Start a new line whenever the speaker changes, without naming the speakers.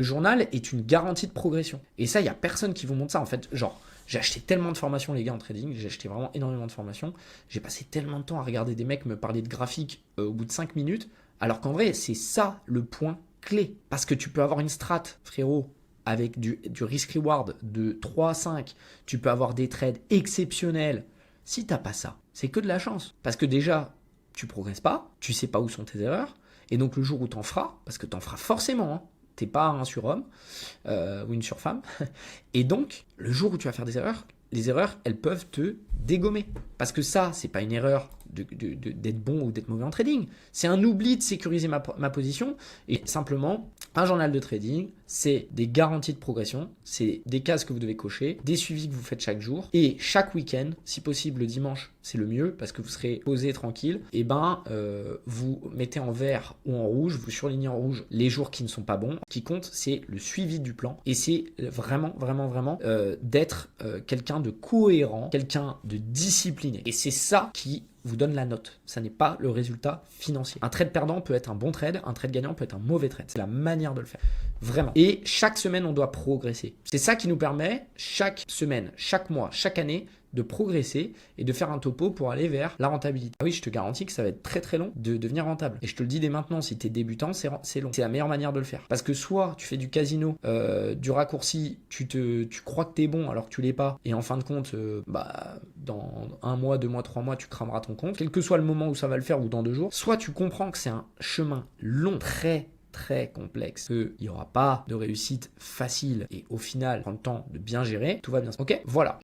Le journal est une garantie de progression. Et ça, il n'y a personne qui vous montre ça. En fait, genre, j'ai acheté tellement de formations, les gars, en trading. J'ai acheté vraiment énormément de formations. J'ai passé tellement de temps à regarder des mecs me parler de graphique au bout de 5 minutes. Alors qu'en vrai, c'est ça le point clé. Parce que tu peux avoir une strat, frérot, avec du risk-reward de 3 à 5. Tu peux avoir des trades exceptionnels. Si tu n'as pas ça, c'est que de la chance. Parce que déjà, tu progresses pas, tu sais pas où sont tes erreurs. Et donc le jour où tu en feras, parce que tu en feras forcément, hein, t'es pas un surhomme ou une surfemme. Et donc, le jour où tu vas faire des erreurs, les erreurs, elles peuvent te dégommer. Parce que ça, c'est pas une erreur d'être bon ou d'être mauvais en trading. C'est un oubli de sécuriser ma position. Et simplement, un journal de trading, c'est des garanties de progression, c'est des cases que vous devez cocher, des suivis que vous faites chaque jour. Et chaque week-end, si possible le dimanche, c'est le mieux parce que vous serez posé tranquille. Et vous mettez en vert ou en rouge, vous surlignez en rouge les jours qui ne sont pas bons. Ce qui compte, c'est le suivi du plan. Et c'est vraiment d'être quelqu'un de cohérent, quelqu'un de discipliné. Et c'est ça qui vous donne la note. Ça n'est pas le résultat financier. Un trade perdant peut être un bon trade, un trade gagnant peut être un mauvais trade. C'est la manière de le faire. Vraiment. Et chaque semaine, on doit progresser. C'est ça qui nous permet, chaque semaine, chaque mois, chaque année, de progresser et de faire un topo pour aller vers la rentabilité. Ah oui, je te garantis que ça va être très très long de devenir rentable. Et je te le dis dès maintenant, si tu es débutant, c'est long. C'est la meilleure manière de le faire. Parce que soit tu fais du casino, du raccourci, tu crois que tu es bon alors que tu l'es pas, et en fin de compte, dans 1 mois, 2 mois, 3 mois, tu crameras ton compte, quel que soit le moment où ça va le faire ou dans 2 jours, soit tu comprends que c'est un chemin long, très complexe, qu'il n'y aura pas de réussite facile et au final, prendre le temps de bien gérer, tout va bien. Ok, voilà.